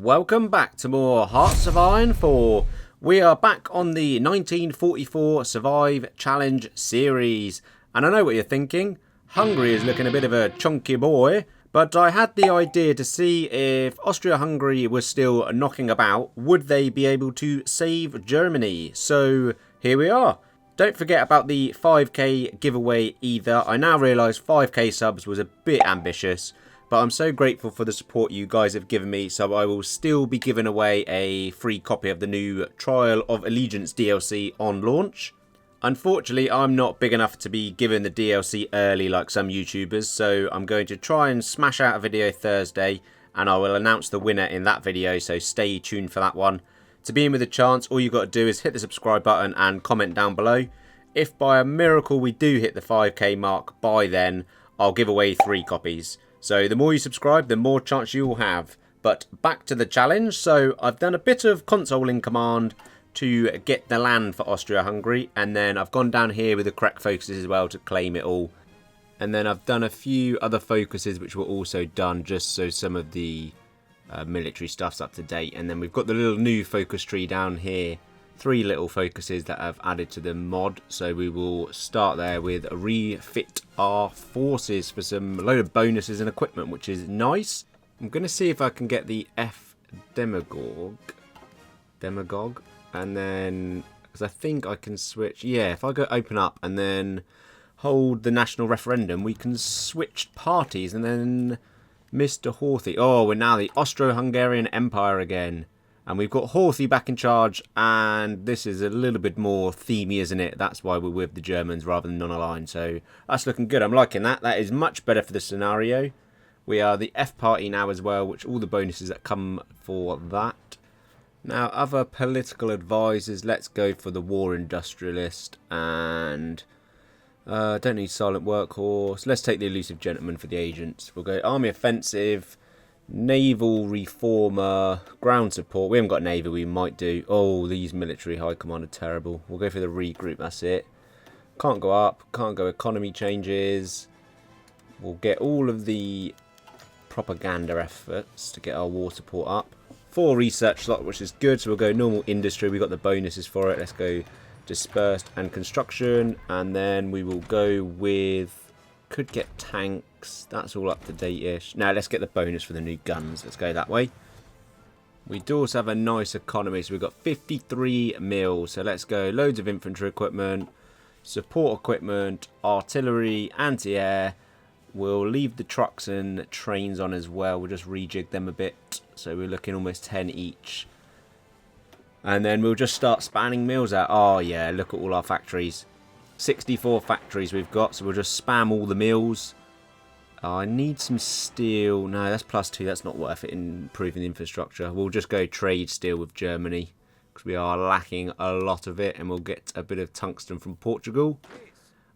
Welcome back to more Hearts of Iron 4. We are back on the 1944 Survive Challenge series. And I know what you're thinking. Hungary is looking a bit of a chunky boy. But I had the idea to see if Austria Hungary was still knocking about, would they be able to save Germany? So here we are. Don't forget about the 5k giveaway either. I now realise 5k subs was a bit ambitious. But I'm so grateful for the support you guys have given me, so I will still be giving away a free copy of the new Trial of Allegiance DLC on launch. Unfortunately, I'm not big enough to be given the DLC early like some YouTubers, so I'm going to try and smash out a video Thursday, and I will announce the winner in that video, so stay tuned for that one. To be in with a chance, all you've got to do is hit the subscribe button and comment down below. If by a miracle we do hit the 5k mark by then, I'll give away 3 copies. So the more you subscribe, the more chance you will have. But back to the challenge. So I've done a bit of console command to get the land for Austria Hungary, and then I've gone down here with the correct focuses as well to claim it all. And then I've done a few other focuses which were also done just so some of the military stuff's up to date. And then we've got the little new focus tree down here. 3 little focuses that I've added to the mod. So we will start there with refit our forces for some load of bonuses and equipment, which is nice. I'm going to see if I can get the F demagogue. And then, because I think I can switch. Yeah, if I go open up and then hold the national referendum, we can switch parties. And then Mr. Horthy. Oh, we're now the Austro-Hungarian Empire again. And we've got Horthy back in charge, and this is a little bit more themey, isn't it? That's why we're with the Germans rather than non-aligned. So that's looking good. I'm liking that. That is much better for the scenario. We are the F party now as well, which all the bonuses that come for that. Now, other political advisors. Let's go for the war industrialist, and don't need silent workhorse. Let's take the elusive gentleman for the agents. We'll go army offensive. Naval reformer, ground support. We haven't got navy, we might do. Oh, these military high command are terrible. We'll go for the regroup, that's it. Can't go up, can't go economy changes. We'll get all of the propaganda efforts to get our war support up. 4 research slot, which is good, so we'll go normal industry. We've got the bonuses for it. Let's go dispersed and construction, and then we will go with, could get tanks. That's all up to date-ish. Now let's get the bonus for the new guns. Let's go that way. We do also have a nice economy. So we've got 53 mil. So let's go loads of infantry equipment, support equipment, artillery, anti-air. We'll leave the trucks and trains on as well. We'll just rejig them a bit. So we're looking almost 10 each. And then we'll just start spanning mills out. Oh yeah, look at all our factories. 64 factories we've got, so we'll just spam all the mills. I need some steel. No, that's +2. That's not worth it in improving the infrastructure. We'll just go trade steel with Germany because we are lacking a lot of it, and we'll get a bit of tungsten from Portugal.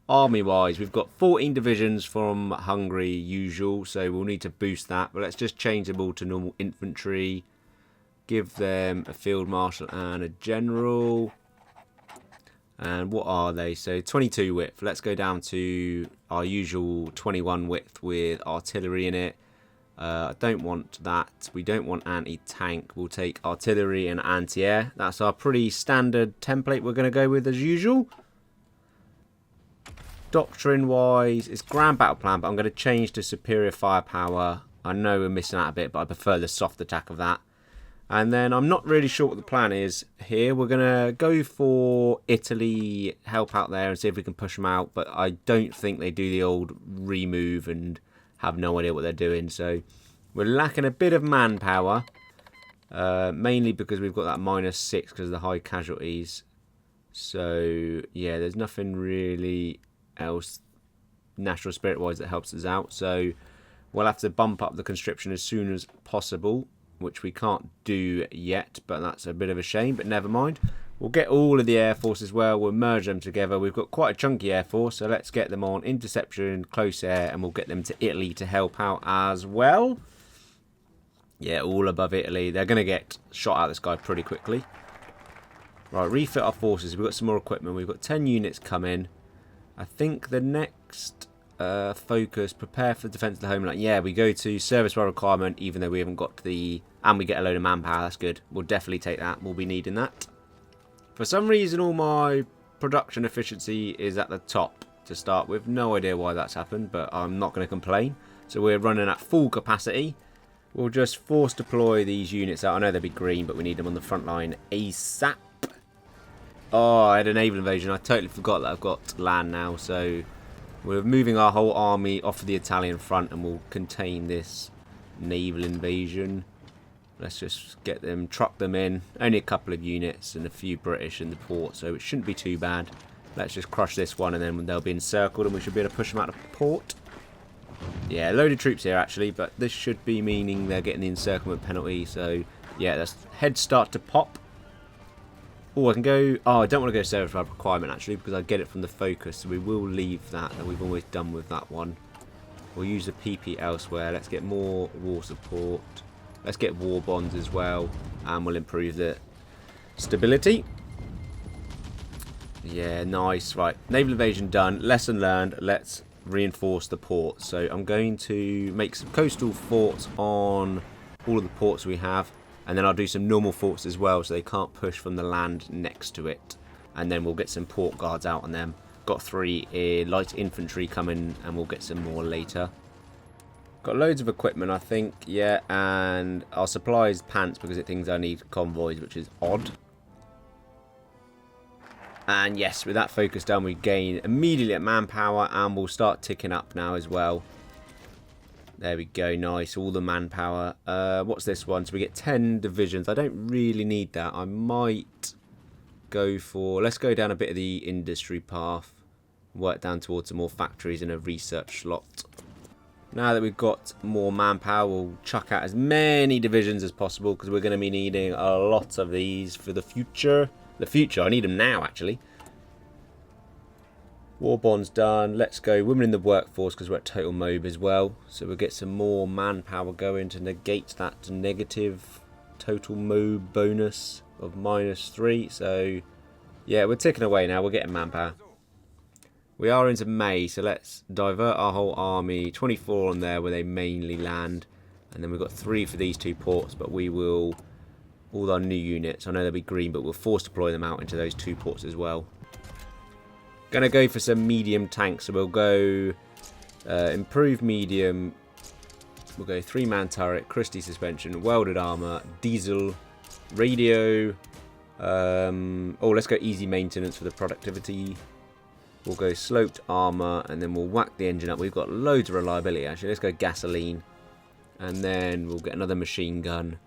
Army-wise, we've got 14 divisions from Hungary, usual, so we'll need to boost that. But let's just change them all to normal infantry. Give them a field marshal and a general. And what are they? So 22 width. Let's go down to our usual 21 width with artillery in it. I don't want that. We don't want anti-tank. We'll take artillery and anti-air. That's our pretty standard template we're going to go with as usual. Doctrine-wise, it's grand battle plan, but I'm going to change to superior firepower. I know we're missing out a bit, but I prefer the soft attack of that. And then I'm not really sure what the plan is here. We're going to go for Italy, help out there and see if we can push them out. But I don't think they do the old remove and have no idea what they're doing. So we're lacking a bit of manpower. Mainly because we've got that -6 because of the high casualties. So yeah, there's nothing really else national spirit wise that helps us out. So we'll have to bump up the conscription as soon as possible, which we can't do yet, but that's a bit of a shame, but never mind. We'll get all of the air force as well. We'll merge them together. We've got quite a chunky air force, so let's get them on interception, close air, and we'll get them to Italy to help out as well. Yeah, all above Italy. They're going to get shot out of the sky pretty quickly. Right, refit our forces. We've got some more equipment. We've got 10 units coming. I think the next Focus, prepare for the defence of the homeland. Yeah, we go to service by requirement, even though we haven't got the... And we get a load of manpower, that's good. We'll definitely take that, we'll be needing that. For some reason, all my production efficiency is at the top to start with. No idea why that's happened, but I'm not going to complain. So we're running at full capacity. We'll just force deploy these units out. I know they'll be green, but we need them on the front line ASAP. Oh, I had a naval invasion. I totally forgot that I've got land now, so... We're moving our whole army off of the Italian front and we'll contain this naval invasion. Let's just get them, truck them in. Only a couple of units and a few British in the port, so it shouldn't be too bad. Let's just crush this one and then they'll be encircled and we should be able to push them out of port. Yeah, a load of troops here actually, but this should be meaning they're getting the encirclement penalty. So yeah, that's head start to pop. Oh, I can go... Oh, I don't want to go service by requirement, actually, because I get it from the focus. So we will leave that, and we've always done with that one. We'll use the PP elsewhere. Let's get more war support. Let's get war bonds as well, and we'll improve the stability. Yeah, nice. Right, naval invasion done. Lesson learned. Let's reinforce the ports. So I'm going to make some coastal forts on all of the ports we have. And then I'll do some normal forts as well, so they can't push from the land next to it. And then we'll get some port guards out on them. Got 3 light infantry coming, and we'll get some more later. Got loads of equipment, I think, yeah. And our supplies pants because it thinks I need convoys, which is odd. And yes, with that focus done, we gain immediately at manpower, and we'll start ticking up now as well. There we go, nice, all the manpower. What's this one? So we get 10 divisions. I don't really need that. I might go for... Let's go down a bit of the industry path. Work down towards some more factories and a research slot. Now that we've got more manpower, we'll chuck out as many divisions as possible because we're going to be needing a lot of these for the future. The future, I need them now, actually. War bonds done. Let's go women in the workforce because we're at total mob as well. So we'll get some more manpower going to negate that negative total mob bonus of -3. So yeah, we're ticking away now. We're getting manpower. We are into May, so let's divert our whole army. 24 on there where they mainly land. And then we've got 3 for these 2 ports, but we will... All our new units, I know they'll be green, but we'll force deploy them out into those 2 ports as well. Gonna go for some medium tanks, so we'll go improve medium. We'll go 3-man turret, Christie suspension, welded armor, diesel, radio. Oh, let's go easy maintenance for the productivity. We'll go sloped armor, and then we'll whack the engine up. We've got loads of reliability actually. Let's go gasoline, and then we'll get another machine gun,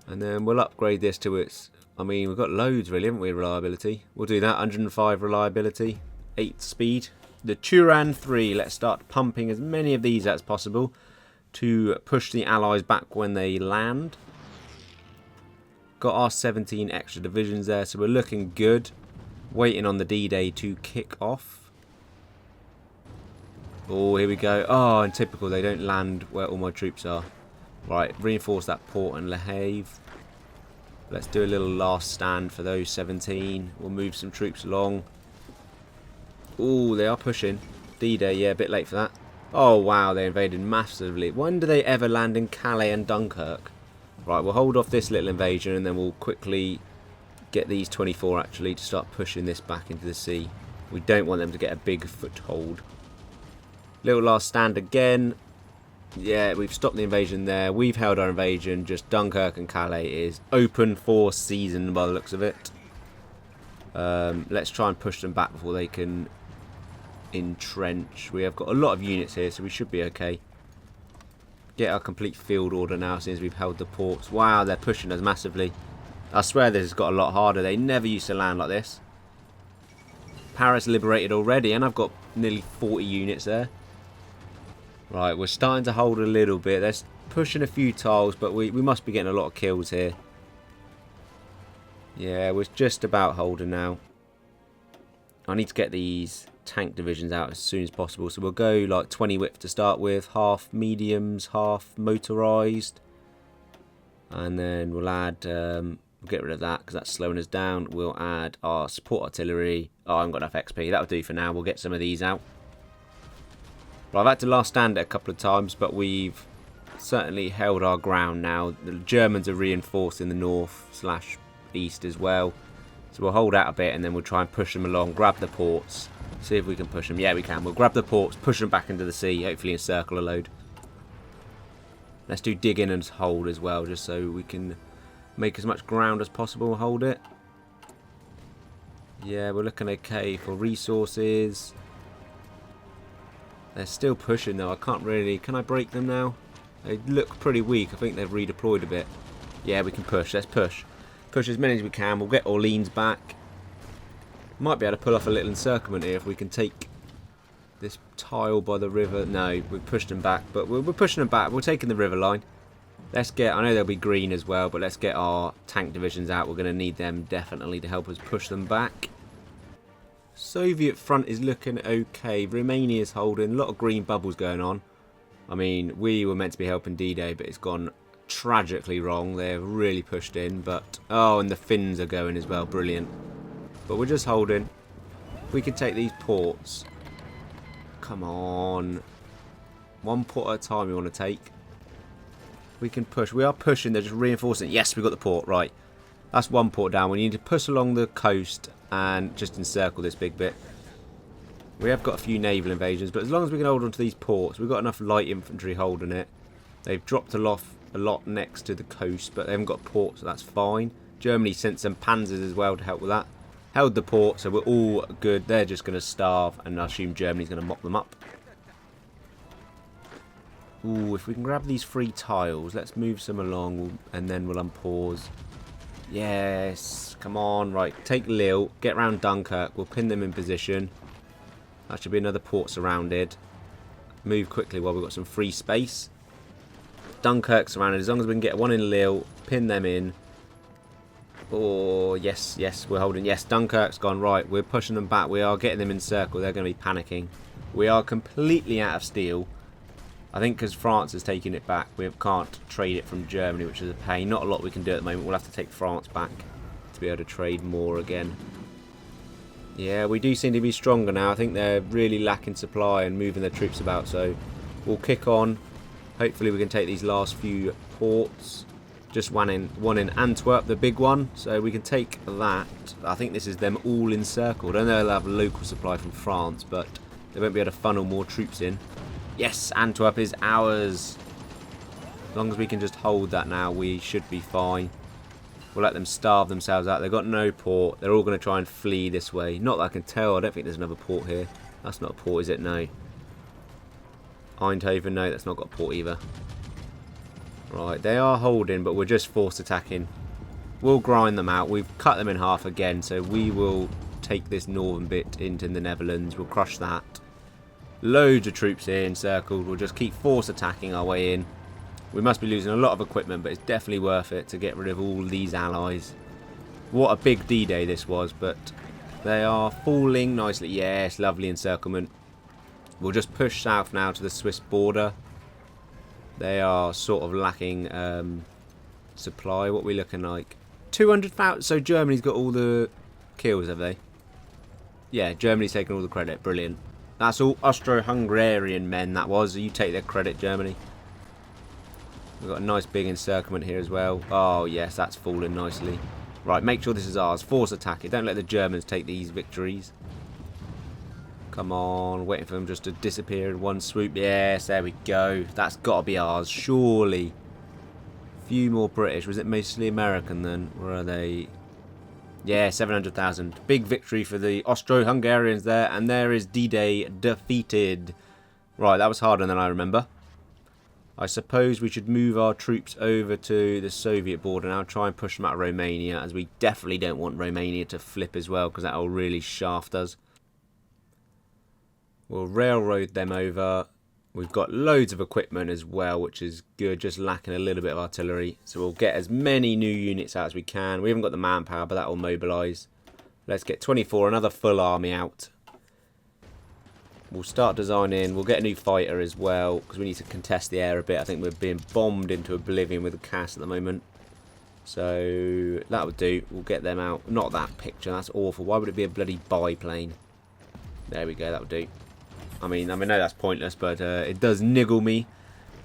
and then we'll upgrade this to its... I mean, we've got loads really, haven't we, reliability? We'll do that, 105 reliability, 8 speed. The Turan 3, let's start pumping as many of these as possible to push the Allies back when they land. Got our 17 extra divisions there, so we're looking good. Waiting on the D-Day to kick off. Oh, here we go. Oh, and typical, they don't land where all my troops are. Right, reinforce that port and Le Havre. Let's do a little last stand for those 17. We'll move some troops along. Oh, they are pushing. D-Day, yeah, a bit late for that. Oh, wow, they invaded massively. When do they ever land in Calais and Dunkirk? Right, we'll hold off this little invasion and then we'll quickly get these 24 actually to start pushing this back into the sea. We don't want them to get a big foothold. Little last stand again. Yeah, we've stopped the invasion there. We've held our invasion. Just Dunkirk and Calais is open for season by the looks of it. Let's try and push them back before they can entrench. We have got a lot of units here, so we should be okay. Get our complete field order now since we've held the ports. Wow, they're pushing us massively. I swear this has got a lot harder. They never used to land like this. Paris liberated already, and I've got nearly 40 units there. Right, we're starting to hold a little bit. They're pushing a few tiles, but we must be getting a lot of kills here. Yeah, we're just about holding now. I need to get these tank divisions out as soon as possible. So we'll go like 20 width to start with. Half mediums, half motorised. And then we'll add... we'll get rid of that because that's slowing us down. We'll add our support artillery. Oh, I haven't got enough XP. That'll do for now. We'll get some of these out. But I've had to last stand it a couple of times, but we've certainly held our ground now. The Germans are reinforced in the north/east as well. So we'll hold out a bit and then we'll try and push them along, grab the ports, see if we can push them. Yeah, we can. We'll grab the ports, push them back into the sea, hopefully encircle a load. Let's do dig in and hold as well, just so we can make as much ground as possible, hold it. Yeah, we're looking okay for resources. They're still pushing though, I can't really... Can I break them now? They look pretty weak, I think they've redeployed a bit. Yeah, we can push, let's push. Push as many as we can, we'll get Orleans back. Might be able to pull off a little encirclement here if we can take this tile by the river. No, we've pushed them back, but we're pushing them back. We're taking the river line. Let's get, I know they'll be green as well, but let's get our tank divisions out. We're going to need them definitely to help us push them back. Soviet front is looking okay. Romania's holding. A lot of green bubbles going on. I mean, we were meant to be helping D-Day, but it's gone tragically wrong. They've really pushed in, but... Oh, and the Finns are going as well. Brilliant. But we're just holding. We can take these ports. Come on. One port at a time we want to take. We can push. We are pushing. They're just reinforcing. Yes, we got the port. Right. That's one port down. We need to push along the coast and just encircle this big bit. We have got a few naval invasions, but as long as we can hold on to these ports, we've got enough light infantry holding it. They've dropped a lot next to the coast, but they haven't got ports, so that's fine. Germany sent some panzers as well to help with that. Held the port, so we're all good. They're just going to starve, and I assume Germany's going to mop them up. Ooh, if we can grab these 3 tiles, let's move some along, and then we'll unpause. Yes, come on, right, take Lille, get round Dunkirk, we'll pin them in position. That should be another port surrounded. Move quickly while we've got some free space. Dunkirk surrounded, as long as we can get one in Lille, pin them in. Oh, yes, yes, we're holding. Yes, Dunkirk's gone. Right, we're pushing them back. We are getting them in circle. They're going to be panicking. We are completely out of steel. I think because France is taking it back, we can't trade it from Germany, which is a pain. Not a lot we can do at the moment. We'll have to take France back to be able to trade more again. Yeah, we do seem to be stronger now. I think they're really lacking supply and moving their troops about. So we'll kick on. Hopefully we can take these last few ports. Just one in Antwerp, the big one. So we can take that. I think this is them all encircled. I know they'll have local supply from France, but they won't be able to funnel more troops in. Yes, Antwerp is ours. As long as we can just hold that now, we should be fine. We'll let them starve themselves out. They've got no port. They're all going to try and flee this way. Not that I can tell. I don't think there's another port here. That's not a port, is it? No. Eindhoven, no, that's not got a port either. Right, they are holding, but we're just force attacking. We'll grind them out. We've cut them in half again, so we will take this northern bit into the Netherlands. We'll crush that. Loads of troops here encircled. We'll just keep force attacking our way in. We must be losing a lot of equipment, but it's definitely worth it to get rid of all these allies. What a big D-Day this was, but they are falling nicely. Yes, lovely encirclement. We'll just push south now to the Swiss border. They are sort of lacking supply. What are we looking like? 200,000. So Germany's got all the kills, have they? Yeah, Germany's taken all the credit. Brilliant. That's all Austria Hungarian men, that was. You take their credit, Germany. We've got a nice big encirclement here as well. Oh, yes, that's fallen nicely. Right, make sure this is ours. Force attack it. Don't let the Germans take these victories. Come on, waiting for them just to disappear in one swoop. Yes, there we go. That's got to be ours, surely. Few more British. Was it mostly American then? Where are they? Yeah, 700,000. Big victory for the Austro-Hungarians there. And there is D-Day defeated. Right, that was harder than I remember. I suppose we should move our troops over to the Soviet border now. Try and push them out of Romania, as we definitely don't want Romania to flip as well, because that will really shaft us. We'll railroad them over. We've got loads of equipment as well, which is good. Just lacking a little bit of artillery. So we'll get as many new units out as we can. We haven't got the manpower, but that will mobilise. Let's get 24, another full army out. We'll start designing. We'll get a new fighter as well, because we need to contest the air a bit. I think we're being bombed into oblivion with the CAS at the moment. So that would do. We'll get them out. Not that picture. That's awful. Why would it be a bloody biplane? There we go. That would do. I mean, I know that's pointless, but it does niggle me.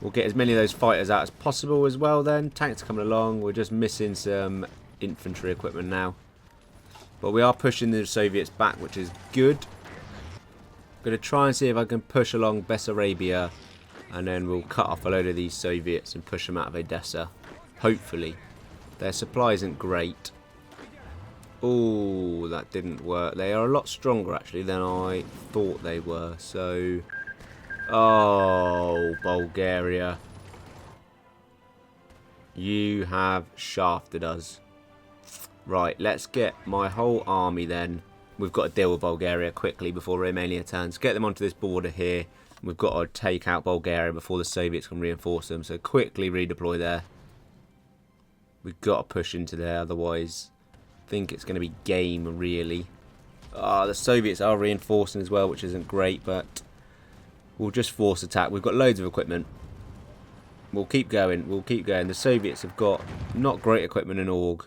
We'll get as many of those fighters out as possible as well then. Tanks coming along. We're just missing some infantry equipment now. But we are pushing the Soviets back, which is good. I'm going to try and see if I can push along Bessarabia. And then we'll cut off a load of these Soviets and push them out of Odessa. Hopefully. Their supply isn't great. Oh, that didn't work. They are a lot stronger, actually, than I thought they were. So... Oh, Bulgaria. You have shafted us. Right, let's get my whole army then. We've got to deal with Bulgaria quickly before Romania turns. Get them onto this border here. We've got to take out Bulgaria before the Soviets can reinforce them. So quickly redeploy there. We've got to push into there, otherwise I think it's going to be game, really. The Soviets are reinforcing as well, which isn't great, but we'll just force attack. We've got loads of equipment. We'll keep going. We'll keep going. The Soviets have got not great equipment in Org.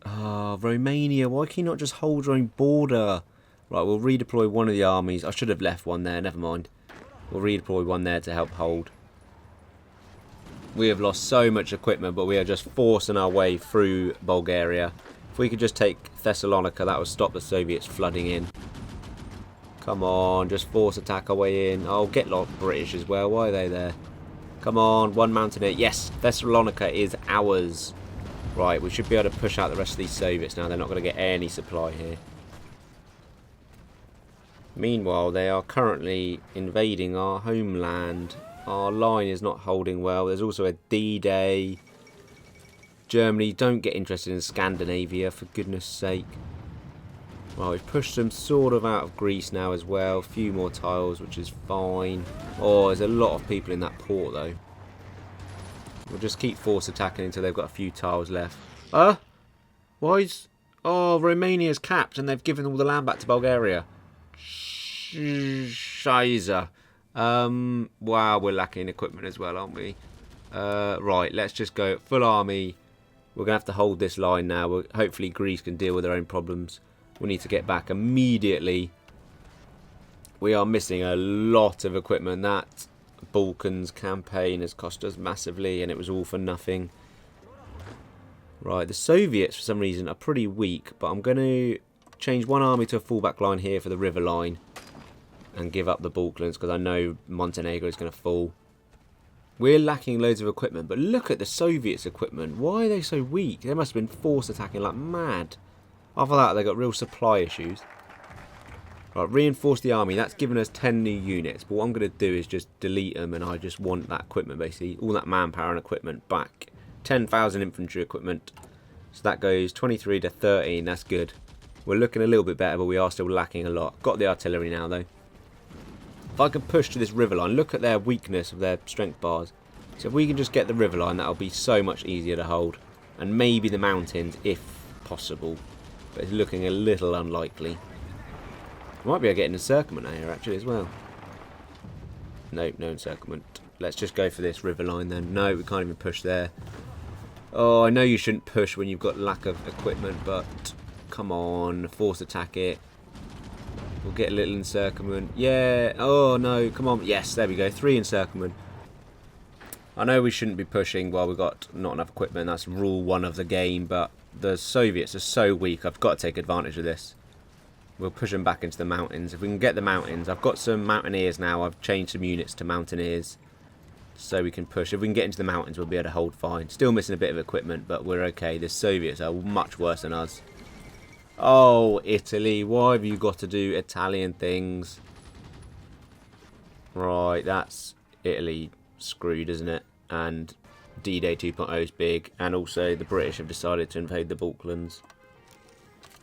Romania, why can you not just hold your own border? Right, we'll redeploy one of the armies. I should have left one there, never mind. We'll redeploy one there to help hold. We have lost so much equipment, but we are just forcing our way through Bulgaria. If we could just take Thessalonica, that would stop the Soviets flooding in. Come on, just force attack our way in. Oh, get lot British as well. Why are they there? Come on, one mountaineer. Yes, Thessalonica is ours. Right, we should be able to push out the rest of these Soviets now. They're not going to get any supply here. Meanwhile, they are currently invading our homeland. Our line is not holding well. There's also a D-Day. Germany, don't get interested in Scandinavia, for goodness sake. Well, we've pushed them sort of out of Greece now as well. A few more tiles, which is fine. Oh, there's a lot of people in that port, though. We'll just keep force attacking until they've got a few tiles left. Why is... Oh, Romania's capped and they've given all the land back to Bulgaria. Scheiße. Wow, we're lacking equipment as well, aren't we? Right, let's just go full army. We're going to have to hold this line now. Hopefully Greece can deal with their own problems. We need to get back immediately. We are missing a lot of equipment. That Balkans campaign has cost us massively, and it was all for nothing. Right, the Soviets for some reason are pretty weak, but I'm going to change one army to a fallback line here for the river line and give up the Balkans because I know Montenegro is going to fall. We're lacking loads of equipment, but look at the Soviets' equipment. Why are they so weak? They must have been force attacking like mad. After that, they got real supply issues. Right, reinforce the army. That's given us 10 new units. But what I'm going to do is just delete them, and I just want that equipment, basically. All that manpower and equipment back. 10,000 infantry equipment. So that goes 23 to 13. That's good. We're looking a little bit better, but we are still lacking a lot. Got the artillery now, though. If I can push to this river line, look at their weakness of their strength bars. So if we can just get the river line, that'll be so much easier to hold. And maybe the mountains, if possible. But it's looking a little unlikely. Might be able to get an encirclement here, actually, as well. Nope, no encirclement. Let's just go for this river line, then. No, we can't even push there. Oh, I know you shouldn't push when you've got lack of equipment, but come on, force attack it. We'll get a little encirclement. Yeah. Oh, no. Come on. Yes, there we go. 3 encirclement. I know we shouldn't be pushing while we've got not enough equipment. That's rule 1 of the game. But the Soviets are so weak. I've got to take advantage of this. We'll push them back into the mountains. If we can get the mountains. I've got some mountaineers now. I've changed some units to mountaineers. So we can push. If we can get into the mountains, we'll be able to hold fine. Still missing a bit of equipment, but we're okay. The Soviets are much worse than us. Oh, Italy. Why have you got to do Italian things? Right, that's Italy screwed, isn't it? And D-Day 2.0 is big. And also the British have decided to invade the Balkans.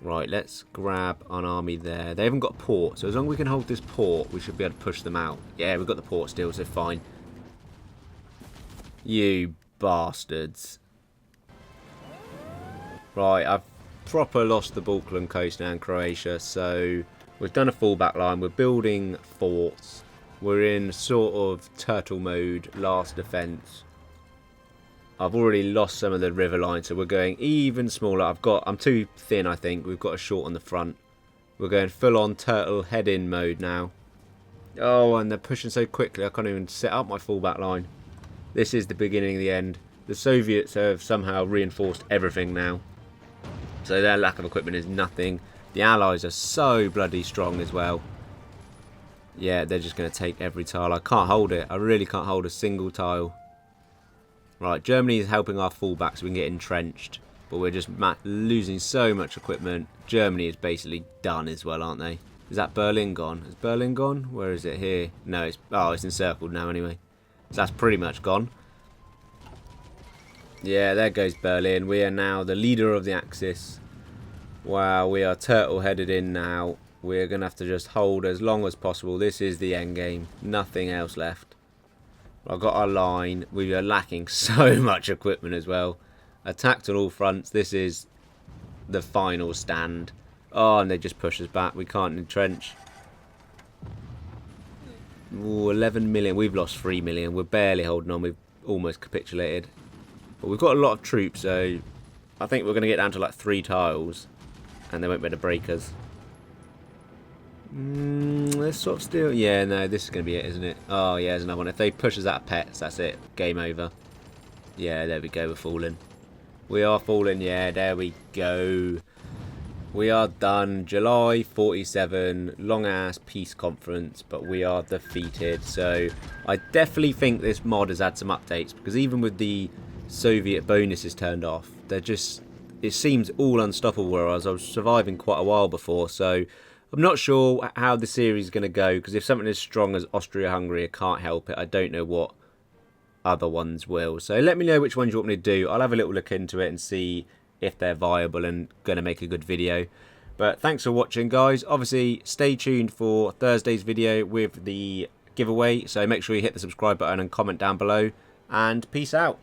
Right, let's grab an army there. They haven't got a port, so as long as we can hold this port, we should be able to push them out. Yeah, we've got the port still, so fine. You bastards. Right, I've proper lost the Balkan coast now in Croatia, so we've done a fallback line. We're building forts. We're in sort of turtle mode, last defense. I've already lost some of the river line, so we're going even smaller. I'm too thin, I think. We've got a short on the front. We're going full on turtle head in mode now. Oh, and they're pushing so quickly I can't even set up my fullback line. This is the beginning of the end. The Soviets have somehow reinforced everything now. So their lack of equipment is nothing. The Allies are so bloody strong as well. Yeah, they're just going to take every tile. I can't hold it. I really can't hold a single tile. Right, Germany is helping our fullback so we can get entrenched. But we're just losing so much equipment. Germany is basically done as well, aren't they? Is that Berlin gone? Is Berlin gone? Where is it? Here. No, it's encircled now anyway. So that's pretty much gone. Yeah, there goes Berlin. We are now the leader of the Axis. Wow, we are turtle-headed in now. We're going to have to just hold as long as possible. This is the end game. Nothing else left. I've got our line. We are lacking so much equipment as well. Attacked on all fronts. This is the final stand. Oh, and they just push us back. We can't entrench. Ooh, 11 million. We've lost 3 million. We're barely holding on. We've almost capitulated. But we've got a lot of troops, so I think we're going to get down to like 3 tiles. And they won't be able to break us. Let's sort of still... Yeah, no, this is going to be it, isn't it? Oh, yeah, there's another one. If they push us out of pets, that's it. Game over. Yeah, there we go. We're falling. We are falling. Yeah, there we go. We are done. July 47. Long-ass peace conference, but we are defeated. So I definitely think this mod has had some updates, because even with the Soviet bonuses turned off, they're just... It seems all unstoppable, whereas I was surviving quite a while before, so I'm not sure how the series is going to go, because if something as strong as Austria Hungary, I can't help it. I don't know what other ones will. So let me know which ones you want me to do. I'll have a little look into it and see if they're viable and going to make a good video. But thanks for watching, guys. Obviously, stay tuned for Thursday's video with the giveaway, so make sure you hit the subscribe button and comment down below, and peace out.